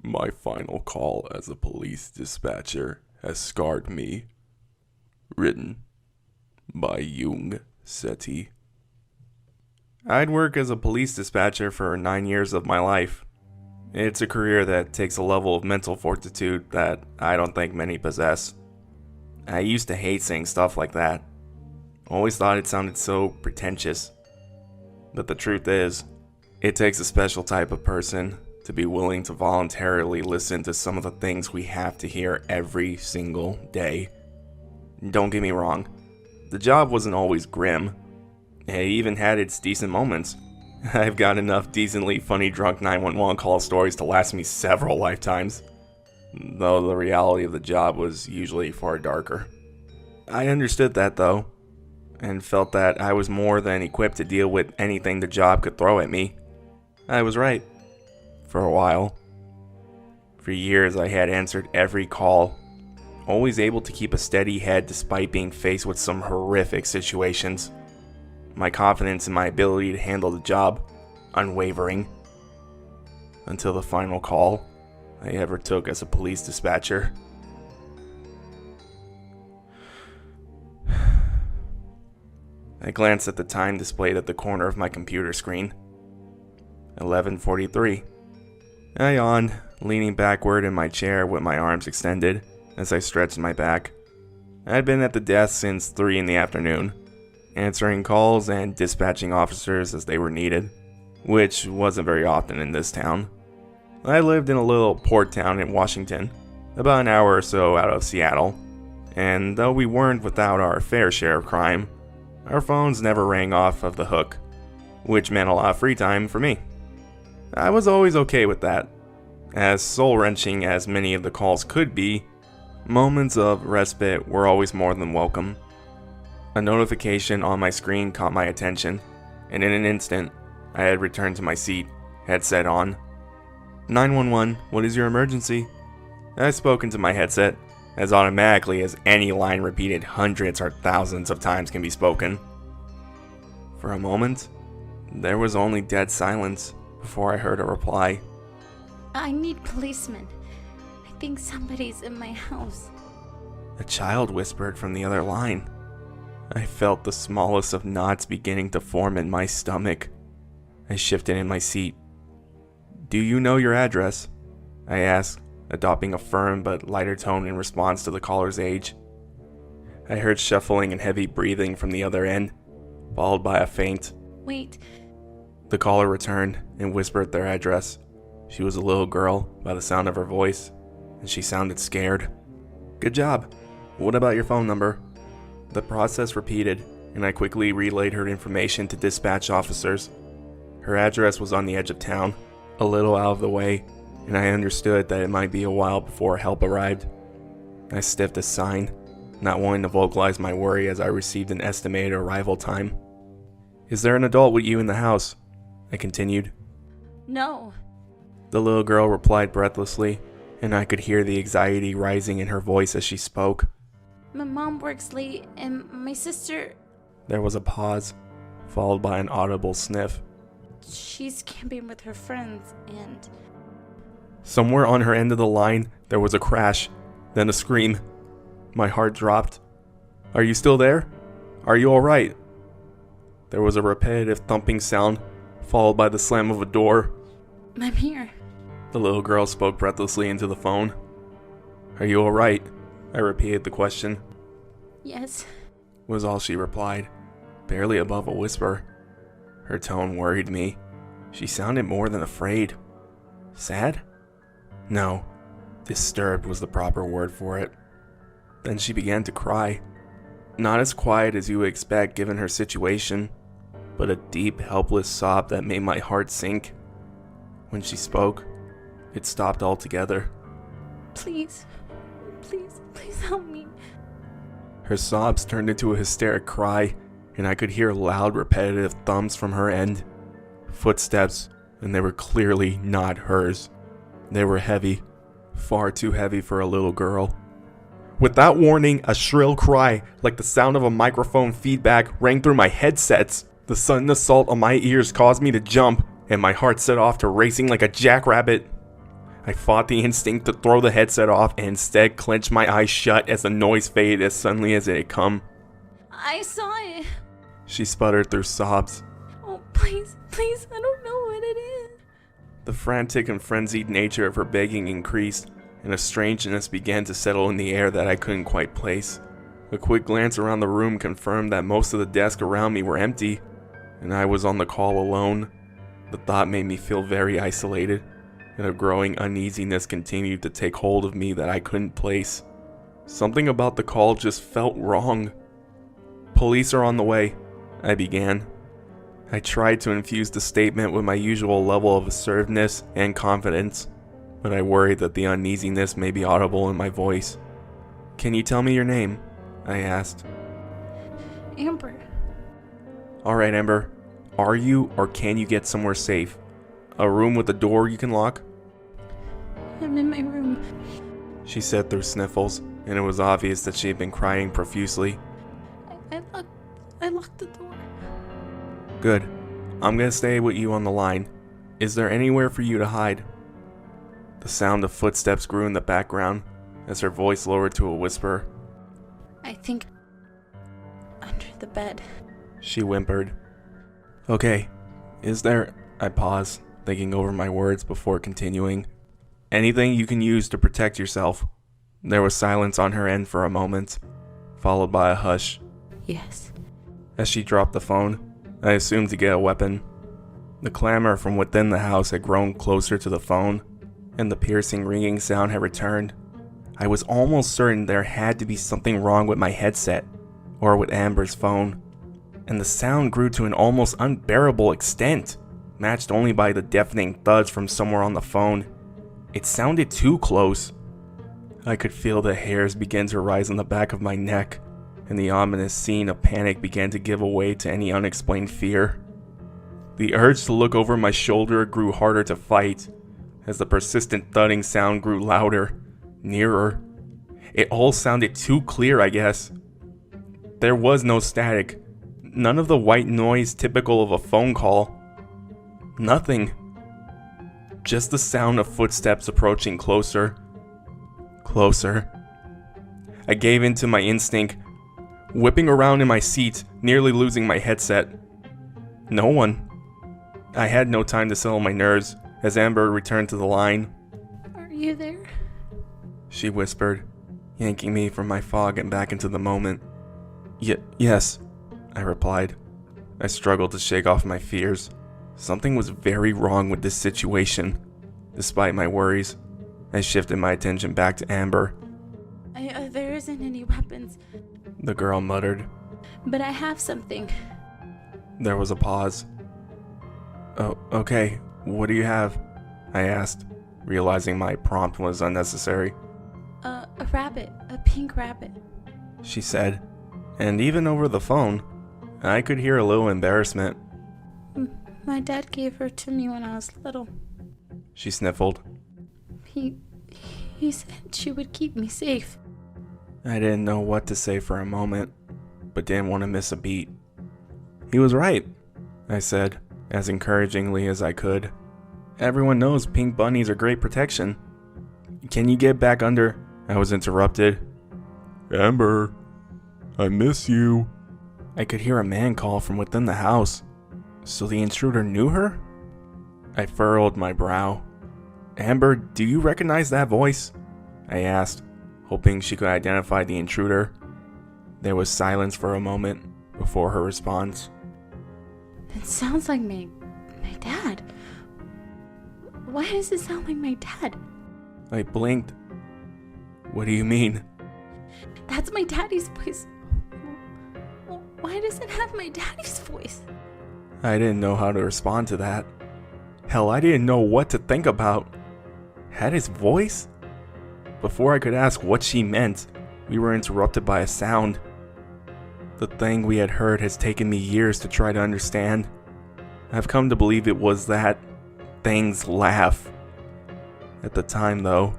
My final call as a police dispatcher has scarred me. Written by YungSeti. I'd work as a police dispatcher for 9 years of my life. It's a career that takes a level of mental fortitude that I don't think many possess. I used to hate saying stuff like that. Always thought it sounded so pretentious. But the truth is, it takes a special type of person to be willing to voluntarily listen to some of the things we have to hear every single day. Don't get me wrong, the job wasn't always grim. It even had its decent moments. I've got enough decently funny drunk 911 call stories to last me several lifetimes, though the reality of the job was usually far darker. I understood that though, and felt that I was more than equipped to deal with anything the job could throw at me. I was right. For a while. For years I had answered every call, always able to keep a steady head despite being faced with some horrific situations. My confidence in my ability to handle the job, unwavering. Until the final call I ever took as a police dispatcher. I glanced at the time displayed at the corner of my computer screen. 11:43. I yawned, leaning backward in my chair with my arms extended as I stretched my back. I had been at the desk since 3 in the afternoon, answering calls and dispatching officers as they were needed, which wasn't very often in this town. I lived in a little port town in Washington, about an hour or so out of Seattle, and though we weren't without our fair share of crime, our phones never rang off of the hook, which meant a lot of free time for me. I was always okay with that. As soul-wrenching as many of the calls could be, moments of respite were always more than welcome. A notification on my screen caught my attention, and in an instant, I had returned to my seat, headset on. 911, what is your emergency? I spoke into my headset, as automatically as any line repeated hundreds or thousands of times can be spoken. For a moment, there was only dead silence before I heard a reply. I need policemen. I think somebody's in my house. A child whispered from the other line. I felt the smallest of knots beginning to form in my stomach. I shifted in my seat. Do you know your address? I asked, adopting a firm but lighter tone in response to the caller's age. I heard shuffling and heavy breathing from the other end, followed by a faint. Wait. The caller returned and whispered their address. She was a little girl by the sound of her voice, and she sounded scared. Good job. What about your phone number? The process repeated, and I quickly relayed her information to dispatch officers. Her address was on the edge of town, a little out of the way, and I understood that it might be a while before help arrived. I sniffed a sign, not wanting to vocalize my worry as I received an estimated arrival time. Is there an adult with you in the house? I continued. No. The little girl replied breathlessly, and I could hear the anxiety rising in her voice as she spoke. My mom works late and my sister... There was a pause, followed by an audible sniff. She's camping with her friends and... Somewhere on her end of the line, there was a crash, then a scream. My heart dropped. Are you still there? Are you alright? There was a repetitive thumping sound, followed by the slam of a door. I'm here. The little girl spoke breathlessly into the phone. Are you alright? I repeated the question. Yes. Was all she replied, barely above a whisper. Her tone worried me. She sounded more than afraid. Sad? No, disturbed was the proper word for it. Then she began to cry. Not as quiet as you would expect given her situation, but a deep, helpless sob that made my heart sink. When she spoke, it stopped altogether. Please, please, please help me. Her sobs turned into a hysteric cry, and I could hear loud, repetitive thumps from her end. Footsteps, and they were clearly not hers. They were heavy, far too heavy for a little girl. Without warning, a shrill cry, like the sound of a microphone feedback, rang through my headsets. The sudden assault on my ears caused me to jump, and my heart set off to racing like a jackrabbit. I fought the instinct to throw the headset off and instead clenched my eyes shut as the noise faded as suddenly as it had come. I saw it. She sputtered through sobs. Oh, please, please, I don't know what it is. The frantic and frenzied nature of her begging increased, and a strangeness began to settle in the air that I couldn't quite place. A quick glance around the room confirmed that most of the desks around me were empty, and I was on the call alone. The thought made me feel very isolated, and a growing uneasiness continued to take hold of me that I couldn't place. Something about the call just felt wrong. "Police are on the way," I began. I tried to infuse the statement with my usual level of assertiveness and confidence, but I worried that the uneasiness may be audible in my voice. "Can you tell me your name?" I asked. Amber. "Alright, Amber. Are you or can you get somewhere safe? A room with a door you can lock?" I'm in my room. She said through sniffles, and it was obvious that she had been crying profusely. I locked the door. "Good. I'm gonna stay with you on the line. Is there anywhere for you to hide?" The sound of footsteps grew in the background as her voice lowered to a whisper. I think under the bed. She whimpered. "Okay. Is there..." I paused, thinking over my words before continuing. "Anything you can use to protect yourself?" There was silence on her end for a moment, followed by a hush. Yes. As she dropped the phone, I assumed to get a weapon. The clamor from within the house had grown closer to the phone, and the piercing ringing sound had returned. I was almost certain there had to be something wrong with my headset, or with Amber's phone, and the sound grew to an almost unbearable extent, matched only by the deafening thuds from somewhere on the phone. It sounded too close. I could feel the hairs begin to rise on the back of my neck, and the ominous scene of panic began to give way to any unexplained fear. The urge to look over my shoulder grew harder to fight, as the persistent thudding sound grew louder, nearer. It all sounded too clear, I guess. There was no static, none of the white noise typical of a phone call. Nothing. Just the sound of footsteps approaching closer. Closer. I gave in to my instinct, whipping around in my seat, nearly losing my headset. No one. I had no time to settle my nerves as Amber returned to the line. Are you there? She whispered, yanking me from my fog and back into the moment. Yes, I replied. I struggled to shake off my fears. Something was very wrong with this situation. Despite my worries, I shifted my attention back to Amber. There isn't any weapons. The girl muttered. But I have something. There was a pause. "Oh, okay. What do you have?" I asked, realizing my prompt was unnecessary. A rabbit. A pink rabbit. She said, and even over the phone, I could hear a little embarrassment. My dad gave her to me when I was little. She sniffled. He said she would keep me safe. I didn't know what to say for a moment, but didn't want to miss a beat. He was right, I said, as encouragingly as I could. Everyone knows pink bunnies are great protection. Can you get back under? I was interrupted. "Amber, I miss you." I could hear a man call from within the house. So the intruder knew her? I furrowed my brow. "Amber, do you recognize that voice?" I asked, hoping she could identify the intruder. There was silence for a moment before her response. It sounds like my dad. Why does it sound like my dad? I blinked. "What do you mean?" That's my daddy's voice. Why does it have my daddy's voice? I didn't know how to respond to that. Hell, I didn't know what to think about. Had his voice? Before I could ask what she meant, we were interrupted by a sound. The thing we had heard has taken me years to try to understand. I've come to believe it was that thing's laugh. At the time, though,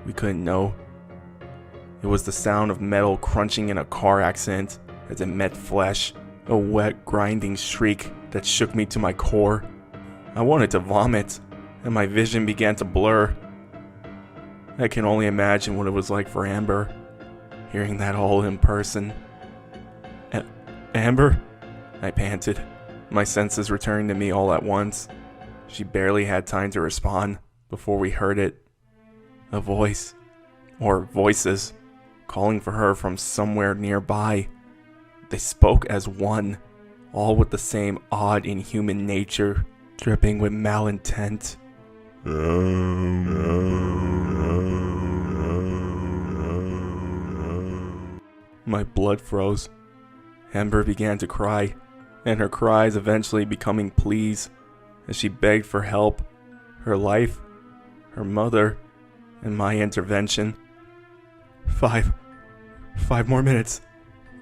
we couldn't know. It was the sound of metal crunching in a car accident as it met flesh, a wet, grinding shriek that shook me to my core. I wanted to vomit, and my vision began to blur. I can only imagine what it was like for Amber, hearing that all in person. Amber? I panted, my senses returning to me all at once. She barely had time to respond before we heard it. A voice, or voices, calling for her from somewhere nearby. They spoke as one, all with the same odd inhuman nature, dripping with malintent. My blood froze. Amber began to cry, and her cries eventually becoming pleas, as she begged for help, her life, her mother, and my intervention. 5 more minutes.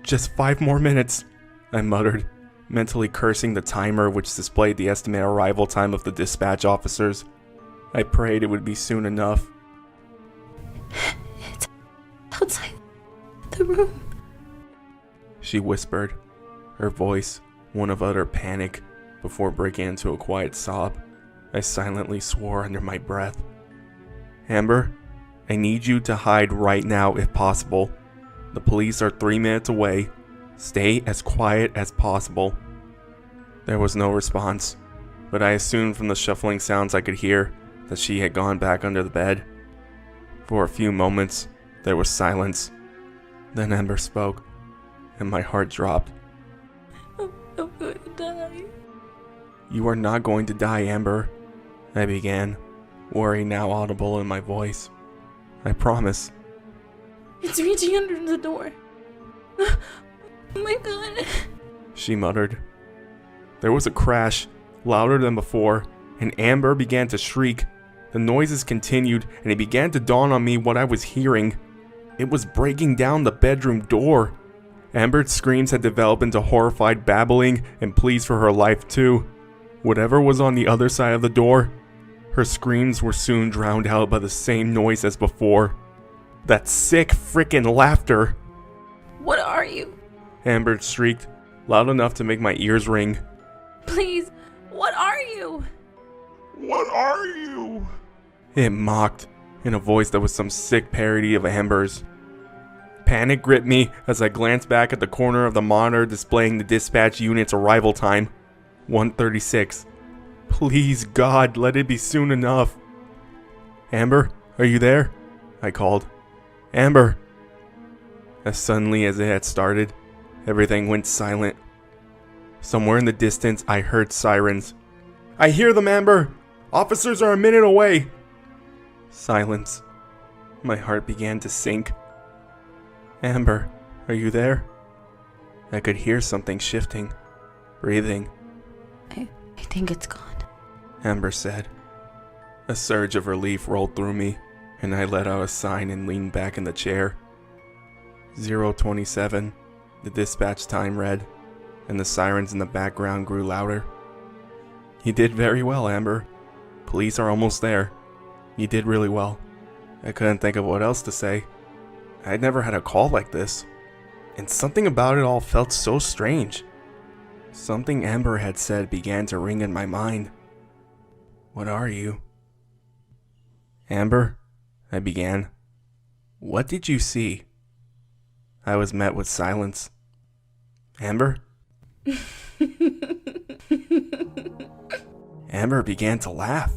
Just 5 more minutes, I muttered, mentally cursing the timer which displayed the estimated arrival time of the dispatch officers. I prayed it would be soon enough. It's outside the room, she whispered, her voice one of utter panic, before breaking into a quiet sob. I silently swore under my breath. Amber, I need you to hide right now if possible. The police are 3 minutes away. Stay as quiet as possible. There was no response, but I assumed from the shuffling sounds I could hear that she had gone back under the bed. For a few moments, there was silence. Then Amber spoke, and my heart dropped. I'm going to die. You are not going to die, Amber, I began, worry now audible in my voice. I promise. It's reaching under the door. Oh my god. She muttered. There was a crash, louder than before, and Amber began to shriek. The noises continued, and it began to dawn on me what I was hearing. It was breaking down the bedroom door. Amber's screams had developed into horrified babbling and pleas for her life too. Whatever was on the other side of the door, her screams were soon drowned out by the same noise as before. That sick frickin' laughter. What are you? Amber shrieked, loud enough to make my ears ring. Please, what are you? What are you? It mocked, in a voice that was some sick parody of Amber's. Panic gripped me as I glanced back at the corner of the monitor displaying the dispatch unit's arrival time. 1:36. Please, God, let it be soon enough. Amber, are you there? I called. Amber. As suddenly as it had started, everything went silent. Somewhere in the distance, I heard sirens. I hear them, Amber! Officers are a minute away! Silence. My heart began to sink. Amber, are you there? I could hear something shifting, breathing. I think it's gone, Amber said. A surge of relief rolled through me, and I let out a sigh and leaned back in the chair. 0:27, the dispatch time read, and the sirens in the background grew louder. You did very well, Amber. Police are almost there. You did really well. I couldn't think of what else to say. I'd never had a call like this, and something about it all felt so strange. Something Amber had said began to ring in my mind. What are you? Amber, I began. What did you see? I was met with silence. Amber? Amber began to laugh.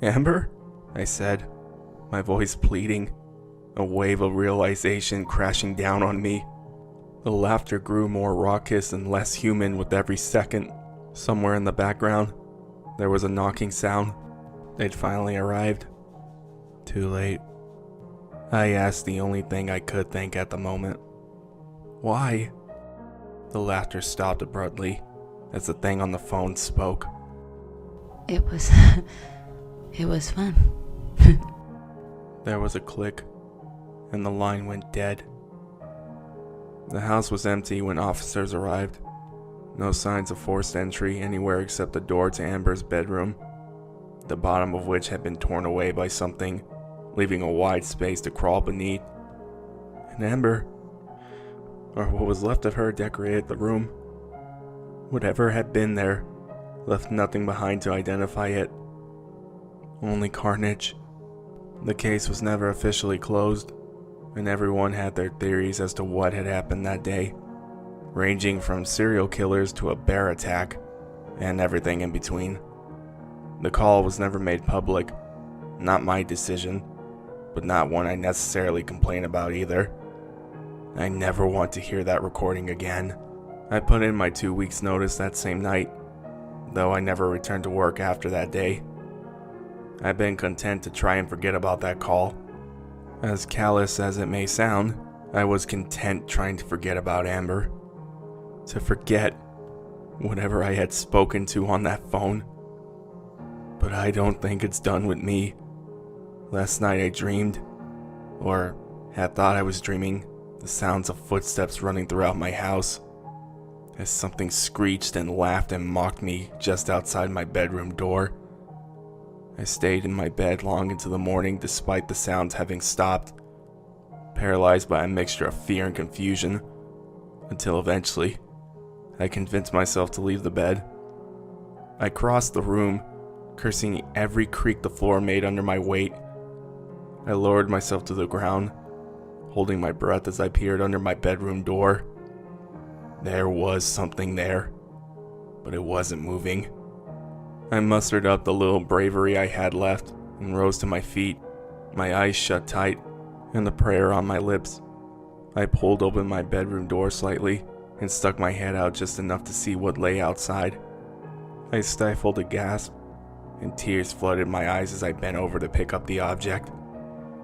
Amber? I said, my voice pleading, a wave of realization crashing down on me. The laughter grew more raucous and less human with every second. Somewhere in the background, there was a knocking sound. They'd finally arrived. Too late. I asked the only thing I could think at the moment. Why? The laughter stopped abruptly as the thing on the phone spoke. It was fun. There was a click, and the line went dead. The house was empty when officers arrived. No signs of forced entry anywhere except the door to Amber's bedroom, the bottom of which had been torn away by something, leaving a wide space to crawl beneath. And Amber, or what was left of her, decorated the room. Whatever had been there left nothing behind to identify it. Only carnage. The case was never officially closed, and everyone had their theories as to what had happened that day, ranging from serial killers to a bear attack, and everything in between. The call was never made public, not my decision, but not one I necessarily complain about either. I never want to hear that recording again. I put in my 2 weeks notice that same night, though I never returned to work after that day. I've been content to try and forget about that call. As callous as it may sound, I was content trying to forget about Amber. To forget whatever I had spoken to on that phone. But I don't think it's done with me. Last night I dreamed, or had thought I was dreaming, the sounds of footsteps running throughout my house, as something screeched and laughed and mocked me just outside my bedroom door. I stayed in my bed long into the morning despite the sounds having stopped, paralyzed by a mixture of fear and confusion, until eventually I convinced myself to leave the bed. I crossed the room, cursing every creak the floor made under my weight. I lowered myself to the ground, holding my breath as I peered under my bedroom door. There was something there, but it wasn't moving. I mustered up the little bravery I had left and rose to my feet, my eyes shut tight and the prayer on my lips. I pulled open my bedroom door slightly and stuck my head out just enough to see what lay outside. I stifled a gasp, and tears flooded my eyes as I bent over to pick up the object.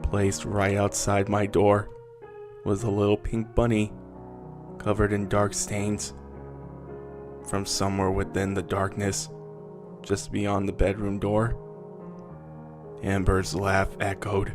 Placed right outside my door was a little pink bunny, covered in dark stains. From somewhere within the darkness, just beyond the bedroom door, Amber's laugh echoed.